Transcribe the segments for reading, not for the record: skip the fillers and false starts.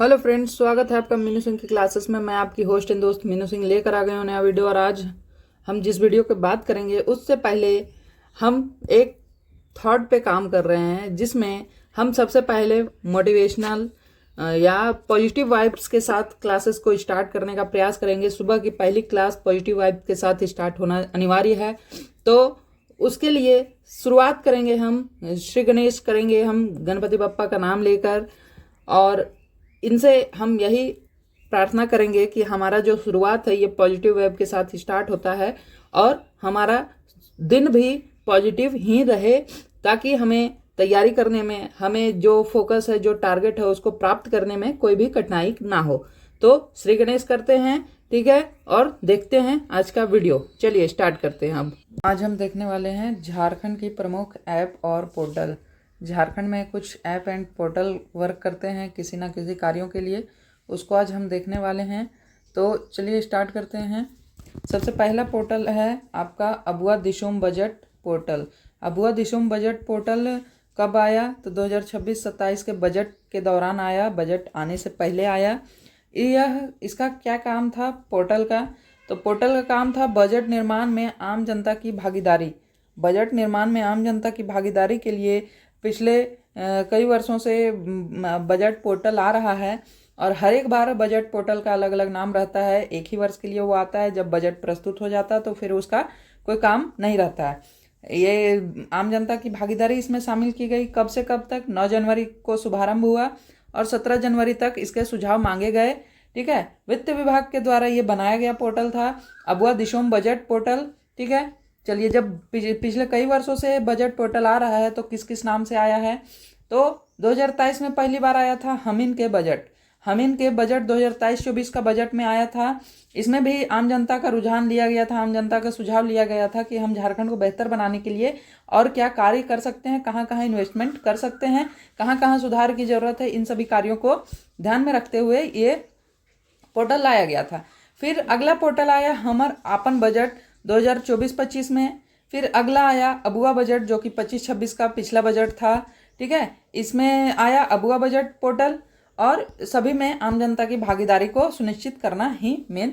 Hello friends, स्वागत है आपका मीनू सिंह की क्लासेस में। मैं आपकी होस्ट एंड दोस्त मीनू सिंह लेकर आ गए हूँ नया वीडियो। और आज हम जिस वीडियो की बात करेंगे उससे पहले हम एक थॉट पे काम कर रहे हैं, जिसमें हम सबसे पहले मोटिवेशनल या पॉजिटिव वाइब्स के साथ क्लासेस को स्टार्ट करने का प्रयास करेंगे। सुबह की पहली क्लास पॉजिटिव वाइब्स के साथ स्टार्ट होना अनिवार्य है, तो उसके लिए शुरुआत करेंगे हम श्री गणेश करेंगे, हम गणपति बप्पा का नाम लेकर। और इनसे हम यही प्रार्थना करेंगे कि हमारा जो शुरुआत है ये पॉजिटिव वेब के साथ स्टार्ट होता है और हमारा दिन भी पॉजिटिव ही रहे, ताकि हमें तैयारी करने में, हमें जो फोकस है, जो टारगेट है, उसको प्राप्त करने में कोई भी कठिनाई ना हो। तो श्री गणेश करते हैं, ठीक है, और देखते हैं आज का वीडियो। चलिए स्टार्ट करते हैं। अब आज हम देखने वाले हैं झारखंड की प्रमुख ऐप और पोर्टल। झारखंड में कुछ ऐप एंड पोर्टल वर्क करते हैं किसी ना किसी कार्यों के लिए, उसको आज हम देखने वाले हैं। तो चलिए स्टार्ट करते हैं। सबसे पहला पोर्टल है आपका Abua Dishum budget portal. Abua Dishum budget portal कब आया? तो 2026-27 के बजट के दौरान आया, बजट आने से पहले आया। इसका क्या काम था पोर्टल का? तो पोर्टल का काम था बजट निर्माण में आम जनता की भागीदारी। बजट निर्माण में आम जनता की भागीदारी के लिए पिछले कई वर्षों से बजट पोर्टल आ रहा है, और हर एक बार बजट पोर्टल का अलग अलग नाम रहता है। एक ही वर्ष के लिए वो आता है, जब बजट प्रस्तुत हो जाता है तो फिर उसका कोई काम नहीं रहता है। ये आम जनता की भागीदारी इसमें शामिल की गई। कब से कब तक? 9 जनवरी को शुभारंभ हुआ और 17 जनवरी तक इसके सुझाव मांगे गए। ठीक है, वित्त विभाग के द्वारा ये बनाया गया पोर्टल था अबुआ दिशोम बजट पोर्टल। ठीक है, चलिए, जब पिछले कई वर्षों से बजट पोर्टल आ रहा है तो किस किस नाम से आया है? तो 2023 में पहली बार आया था हमीन के बजट। हमीन के बजट 2023-24 का बजट में आया था। इसमें भी आम जनता का रुझान लिया गया था, आम जनता का सुझाव लिया गया था कि हम झारखंड को बेहतर बनाने के लिए और क्या कार्य कर सकते हैं, कहाँ कहाँ इन्वेस्टमेंट कर सकते हैं, कहाँ कहाँ सुधार की जरूरत है। इन सभी कार्यों को ध्यान में रखते हुए ये पोर्टल लाया गया था। फिर अगला पोर्टल आया हमर आपन बजट 2024-25 में। फिर अगला आया अबुआ बजट, जो कि 25-26 का पिछला बजट था। ठीक है, इसमें आया अबुआ बजट पोर्टल, और सभी में आम जनता की भागीदारी को सुनिश्चित करना ही मेन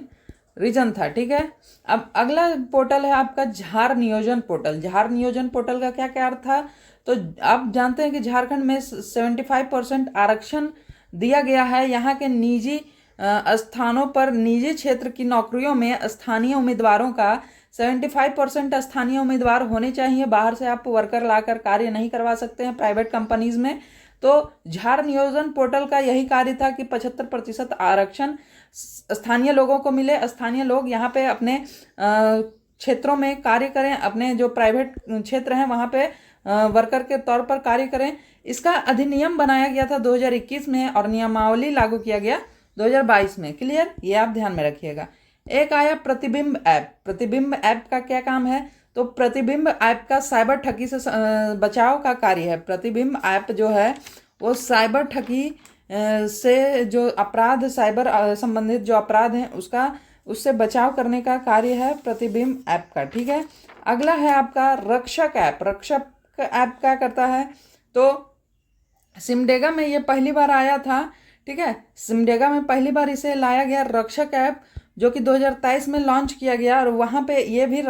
रीजन था। ठीक है, अब अगला पोर्टल है आपका झार नियोजन पोर्टल। झार नियोजन पोर्टल का क्या क्या अर्थ था? तो आप जानते हैं कि झारखंड में 75% आरक्षण दिया गया है। यहाँ के निजी स्थानों पर, निजी क्षेत्र की नौकरियों में स्थानीय उम्मीदवारों का 75% स्थानीय उम्मीदवार होने चाहिए। बाहर से आप वर्कर लाकर कार्य नहीं करवा सकते हैं प्राइवेट कंपनीज में। तो झार नियोजन पोर्टल का यही कार्य था कि 75% आरक्षण स्थानीय लोगों को मिले। स्थानीय लोग यहाँ पे अपने क्षेत्रों में कार्य करें, अपने जो प्राइवेट क्षेत्र हैं वहाँ पे वर्कर के तौर पर कार्य करें। इसका अधिनियम बनाया गया था 2021 में और नियमावली लागू किया गया 2022 में। क्लियर? ये आप ध्यान में रखिएगा। एक आया प्रतिबिंब ऐप। प्रतिबिंब ऐप का क्या काम है? तो प्रतिबिंब ऐप का साइबर ठगी से बचाव का कार्य है। प्रतिबिंब ऐप जो है वो साइबर ठगी से जो अपराध, साइबर संबंधित जो अपराध हैं उससे बचाव करने का कार्य है प्रतिबिंब ऐप का। ठीक है, अगला है आपका रक्षक ऐप। रक्षक ऐप क्या करता है? तो सिमडेगा में ये पहली बार आया था। ठीक है, सिमडेगा में पहली बार इसे लाया गया रक्षक ऐप, जो कि 2023 में लॉन्च किया गया। और वहाँ पे ये भी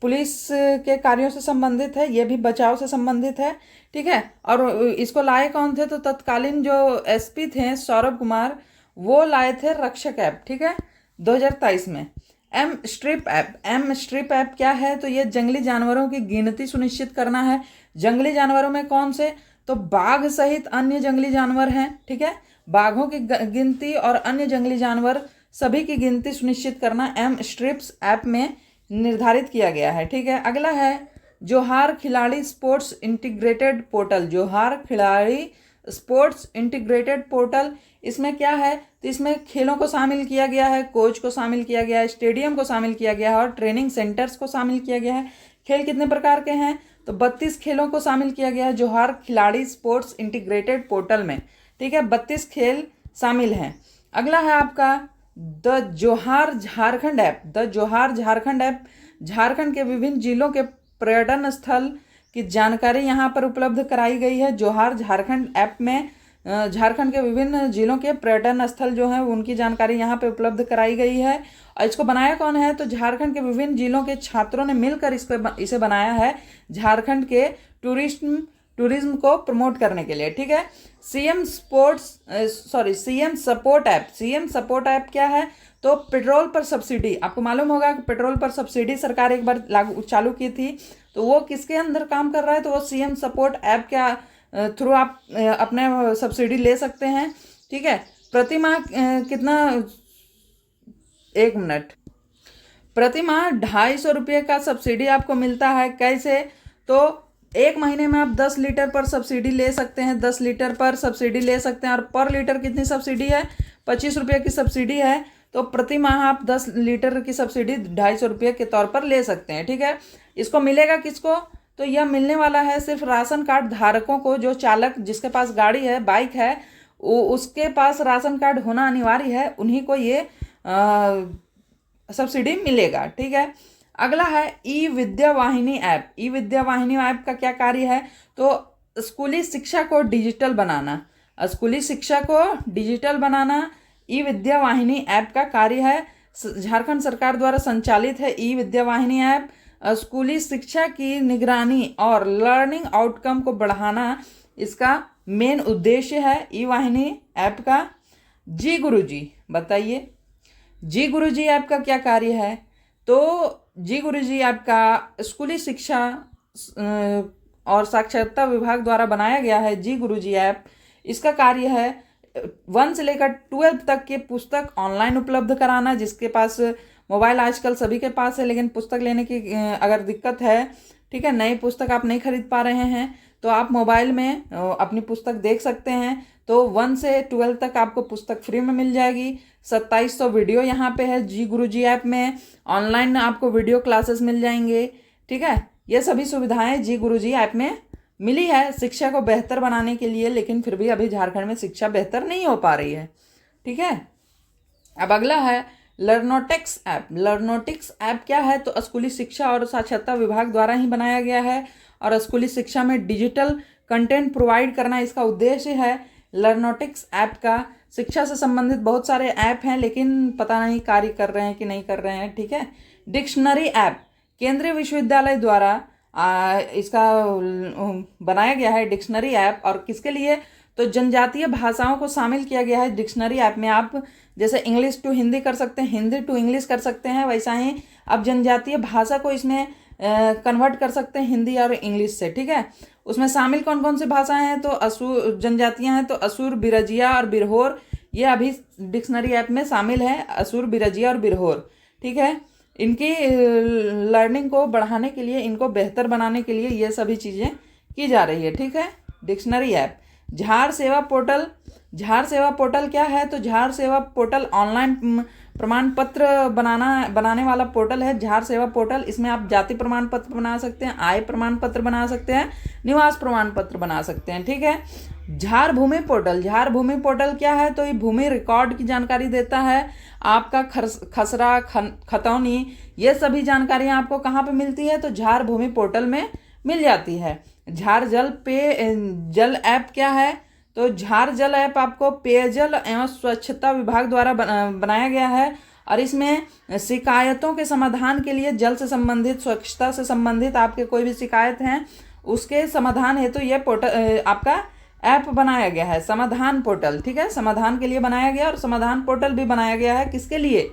पुलिस के कार्यों से संबंधित है, ये भी बचाव से संबंधित है। ठीक है, और इसको लाए कौन थे? तो तत्कालीन जो एसपी थे सौरभ कुमार, वो लाए थे रक्षक ऐप। ठीक है, 2023 में। M strip app. M strip app क्या है? तो ये जंगली जानवरों की गिनती सुनिश्चित करना है। जंगली जानवरों में कौन से? तो बाघ सहित अन्य जंगली जानवर हैं। ठीक है, बाघों की गिनती और अन्य जंगली जानवर सभी की गिनती सुनिश्चित करना एम स्ट्रिप्स ऐप में निर्धारित किया गया है। ठीक है, अगला है जोहार खिलाड़ी स्पोर्ट्स इंटीग्रेटेड पोर्टल। जोहार खिलाड़ी स्पोर्ट्स इंटीग्रेटेड पोर्टल, इसमें क्या है? तो इसमें खेलों को शामिल किया गया है, कोच को शामिल किया गया है, स्टेडियम को शामिल किया गया है और ट्रेनिंग सेंटर्स को शामिल किया गया है। खेल कितने प्रकार के हैं? तो 32 खेलों को शामिल किया गया है जोहार खिलाड़ी स्पोर्ट्स इंटीग्रेटेड पोर्टल में। ठीक है, 32 खेल शामिल हैं। अगला है आपका द जोहार झारखंड ऐप। द जोहार झारखंड ऐप झारखंड के विभिन्न जिलों के पर्यटन स्थल की जानकारी यहाँ पर उपलब्ध कराई गई है। जोहार झारखंड ऐप में झारखंड के विभिन्न जिलों के पर्यटन स्थल जो हैं उनकी जानकारी यहाँ पे उपलब्ध कराई गई है। और इसको बनाया कौन है, तो झारखंड के विभिन्न जिलों के छात्रों ने मिलकर इसे बनाया है झारखंड के टूरिज्म को प्रमोट करने के लिए। ठीक है। सीएम सपोर्ट ऐप क्या है, तो पेट्रोल पर सब्सिडी, आपको मालूम होगा कि पेट्रोल पर सब्सिडी सरकार एक बार चालू की थी, तो वो किसके अंदर काम कर रहा है, तो वो सीएम सपोर्ट ऐप के थ्रू आप अपने सब्सिडी ले सकते हैं। ठीक है। प्रति माह कितना, एक मिनट, प्रति माह 250 रुपये का सब्सिडी आपको मिलता है। कैसे, तो एक महीने में आप 10 लीटर पर सब्सिडी ले सकते हैं, 10 लीटर पर सब्सिडी ले सकते हैं। और पर लीटर कितनी सब्सिडी है, 25 रुपये की सब्सिडी है। तो प्रति माह आप 10 लीटर की सब्सिडी 250 रुपये के तौर पर ले सकते हैं। ठीक है। इसको मिलेगा किसको, तो यह मिलने वाला है सिर्फ राशन कार्ड धारकों को, जो चालक जिसके पास गाड़ी है, बाइक है, उसके पास राशन कार्ड होना अनिवार्य है, उन्हीं को ये सब्सिडी मिलेगा। ठीक है। अगला है ई विद्या वाहिनी ऐप। ई विद्या वाहिनी ऐप का क्या कार्य है, तो स्कूली शिक्षा को डिजिटल बनाना, स्कूली शिक्षा को डिजिटल बनाना ई विद्या वाहिनी ऐप का कार्य है। झारखंड सरकार द्वारा संचालित है ई विद्या वाहिनी ऐप। स्कूली शिक्षा की निगरानी और लर्निंग आउटकम को बढ़ाना इसका मेन उद्देश्य है ई वाहिनी ऐप का। जी गुरुजी, बताइए जी गुरुजी ऐप का क्या कार्य है, तो जी गुरुजी ऐप का स्कूली शिक्षा और साक्षरता विभाग द्वारा बनाया गया है। जी गुरुजी ऐप, इसका कार्य है 1 से लेकर 12 तक के पुस्तक ऑनलाइन उपलब्ध कराना। जिसके पास मोबाइल आजकल सभी के पास है, लेकिन पुस्तक लेने की अगर दिक्कत है, ठीक है, नई पुस्तक आप नहीं खरीद पा रहे हैं, तो आप मोबाइल में अपनी पुस्तक देख सकते हैं। तो 1 से 12 तक आपको पुस्तक फ्री में मिल जाएगी। 2700 वीडियो यहाँ पे है जी गुरुजी ऐप में। ऑनलाइन आपको वीडियो क्लासेस मिल जाएंगे। ठीक है। ये सभी सुविधाएं जी गुरुजी ऐप में मिली है शिक्षा को बेहतर बनाने के लिए, लेकिन फिर भी अभी झारखंड में शिक्षा बेहतर नहीं हो पा रही है। ठीक है। अब अगला है लर्नोटिक्स ऐप। लर्नोटिक्स ऐप क्या है, तो स्कूली शिक्षा और साक्षरता विभाग द्वारा ही बनाया गया है और स्कूली शिक्षा में डिजिटल कंटेंट प्रोवाइड करना इसका उद्देश्य है। लर्नोटिक्स ऐप का शिक्षा से संबंधित बहुत सारे ऐप हैं, लेकिन पता नहीं कार्य कर रहे हैं कि नहीं कर रहे हैं। ठीक है। डिक्शनरी ऐप केंद्रीय विश्वविद्यालय द्वारा इसका बनाया गया है डिक्शनरी ऐप। और किसके लिए, तो जनजातीय भाषाओं को शामिल किया गया है डिक्शनरी ऐप में। आप जैसे इंग्लिश टू हिंदी कर सकते हैं, हिंदी टू इंग्लिश कर सकते हैं, वैसा ही आप जनजातीय भाषा को इसमें कन्वर्ट कर सकते हैं हिंदी और इंग्लिश से। ठीक है। उसमें शामिल कौन कौन सी भाषाएं हैं, तो असुर जनजातियां हैं, तो असुर, बिरजिया और बिरहोर, ये अभी डिक्शनरी ऐप में शामिल है, असुर, बिरजिया और बिरहोर। ठीक है। इनकी लर्निंग को बढ़ाने के लिए, इनको बेहतर बनाने के लिए ये सभी चीज़ें की जा रही है। ठीक है। Dictionary app. झार सेवा पोर्टल। झार सेवा पोर्टल क्या है, तो झार सेवा पोर्टल ऑनलाइन प्रमाण पत्र बनाने वाला पोर्टल है झार सेवा पोर्टल। इसमें आप जाति प्रमाण पत्र बना सकते हैं, आय प्रमाण पत्र बना सकते हैं, निवास प्रमाण पत्र बना सकते हैं। ठीक है। झार भूमि पोर्टल। झार भूमि पोर्टल क्या है, तो ये भूमि रिकॉर्ड की जानकारी देता है। आपका खसरा, खतौनी, ये सभी जानकारियां आपको कहाँ पे मिलती है, तो झार भूमि पोर्टल में मिल जाती है। झार जल ऐप क्या है, तो झार जल ऐप आपको पेयजल एवं स्वच्छता विभाग द्वारा बनाया गया है और इसमें शिकायतों के समाधान के लिए जल से संबंधित, स्वच्छता से संबंधित आपके कोई भी शिकायत हैं उसके समाधान हेतु ये पोर्टल आपका ऐप बनाया गया है, समाधान पोर्टल। ठीक है। समाधान के लिए बनाया गया और समाधान पोर्टल भी बनाया गया है किसके लिए,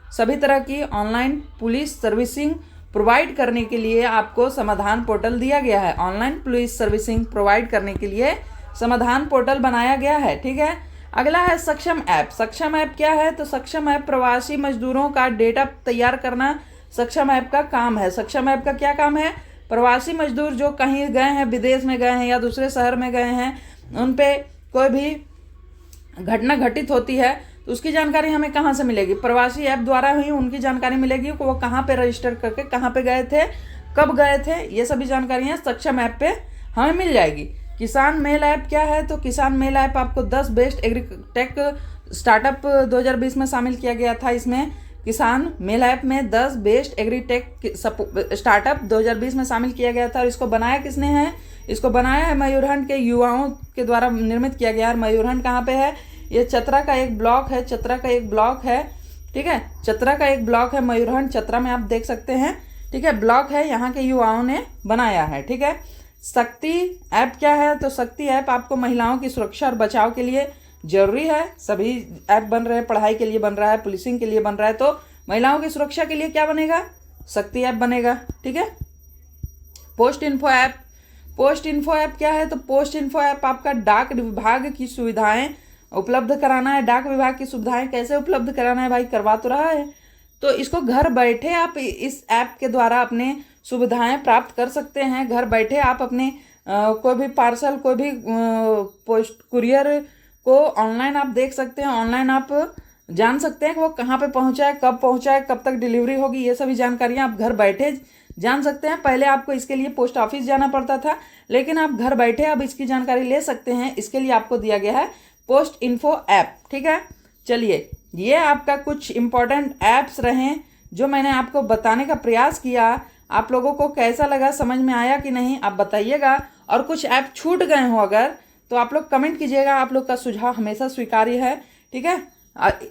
सभी तरह की ऑनलाइन पुलिस सर्विसिंग प्रोवाइड करने के लिए आपको समाधान पोर्टल दिया गया है। ऑनलाइन पुलिस सर्विसिंग प्रोवाइड करने के लिए समाधान पोर्टल बनाया गया है। ठीक है। अगला है सक्षम ऐप। सक्षम ऐप क्या है, तो सक्षम ऐप प्रवासी मजदूरों का डेटा तैयार करना सक्षम ऐप का काम है। सक्षम ऐप का क्या काम है, प्रवासी मजदूर जो कहीं गए हैं, विदेश में गए हैं या दूसरे शहर में गए हैं, उन पे कोई भी घटना घटित होती है तो उसकी जानकारी हमें कहाँ से मिलेगी, प्रवासी ऐप द्वारा ही उनकी जानकारी मिलेगी कि वो कहाँ पे रजिस्टर करके कहाँ पे गए थे, कब गए थे, ये सभी जानकारियाँ सक्षम ऐप पे हमें मिल जाएगी। किसान मेल ऐप क्या है, तो किसान मेल ऐप आपको 10 बेस्ट एग्रीटेक स्टार्टअप 2020 में शामिल किया गया था। इसमें किसान मेल ऐप में 10 बेस्ट एग्रीटेक स्टार्टअप 2020 में शामिल किया गया था और इसको बनाया किसने है, इसको बनाया है मयूरहंट के युवाओं के द्वारा निर्मित किया गया है। मयूरहंट कहाँ पे है? ये चतरा का एक ब्लॉक है, चतरा का एक ब्लॉक है, ठीक है, चतरा का एक ब्लॉक है मयूरहंट, चतरा में आप देख सकते हैं, ठीक है, ब्लॉक है, यहाँ के युवाओं ने बनाया है, ठीक है। शक्ति ऐप क्या है? तो शक्ति ऐप आपको महिलाओं की सुरक्षा और बचाव के लिए जरूरी है। सभी ऐप बन रहे हैं, पढ़ाई के लिए बन रहा है, पुलिसिंग के लिए बन रहा है, तो महिलाओं की सुरक्षा के लिए क्या बनेगा? शक्ति ऐप बनेगा, ठीक है। Post info app, post info app क्या है? तो पोस्ट इन्फो ऐप आपका डाक विभाग की सुविधाएं उपलब्ध कराना है। डाक विभाग की सुविधाएं कैसे उपलब्ध कराना है भाई? करवा तो रहा है, तो इसको घर बैठे आप इस ऐप के द्वारा अपने सुविधाएं प्राप्त कर सकते हैं। घर बैठे आप अपने कोई भी पार्सल, कोई भी पोस्ट कुरियर को ऑनलाइन आप देख सकते हैं, ऑनलाइन आप जान सकते हैं कि वो कहाँ पे पहुंचा है, कब तक डिलीवरी होगी, ये सभी जानकारियां आप घर बैठे जान सकते हैं। पहले आपको इसके लिए पोस्ट ऑफिस जाना पड़ता था, लेकिन आप घर बैठे अब इसकी जानकारी ले सकते हैं। इसके लिए आपको दिया गया है पोस्ट इन्फो ऐप, ठीक है। चलिए, ये आपका कुछ इंपॉर्टेंट ऐप्स रहे जो मैंने आपको बताने का प्रयास किया। आप लोगों को कैसा लगा, समझ में आया कि नहीं, आप बताइएगा। और कुछ ऐप छूट गए हो अगर, तो आप लोग कमेंट कीजिएगा। आप लोग का सुझाव हमेशा स्वीकार्य है, ठीक है।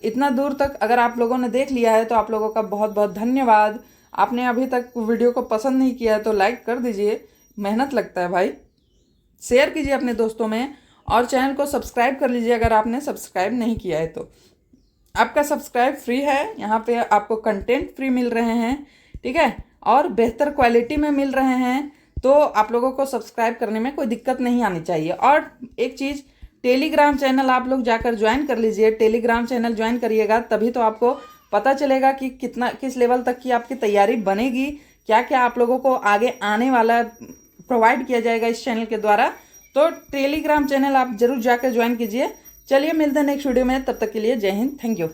इतना दूर तक अगर आप लोगों ने देख लिया है तो आप लोगों का बहुत बहुत धन्यवाद। आपने अभी तक वीडियो को पसंद नहीं किया है तो लाइक कर दीजिए, मेहनत लगता है भाई। शेयर कीजिए अपने दोस्तों में, और चैनल को सब्सक्राइब कर लीजिए अगर आपने सब्सक्राइब नहीं किया है तो। आपका सब्सक्राइब फ्री है, यहाँ पे आपको कंटेंट फ्री मिल रहे हैं, ठीक है, और बेहतर क्वालिटी में मिल रहे हैं, तो आप लोगों को सब्सक्राइब करने में कोई दिक्कत नहीं आनी चाहिए। और एक चीज़, टेलीग्राम चैनल आप लोग जाकर ज्वाइन कर लीजिए। टेलीग्राम चैनल ज्वाइन करिएगा, तभी तो आपको पता चलेगा कि किस लेवल तक की आपकी तैयारी बनेगी, क्या क्या आप लोगों को आगे आने वाला प्रोवाइड किया जाएगा इस चैनल के द्वारा। तो टेलीग्राम चैनल आप जरूर जाकर ज्वाइन कीजिए। चलिए, मिलते हैं नेक्स्ट वीडियो में, तब तक के लिए जय हिंद, थैंक यू।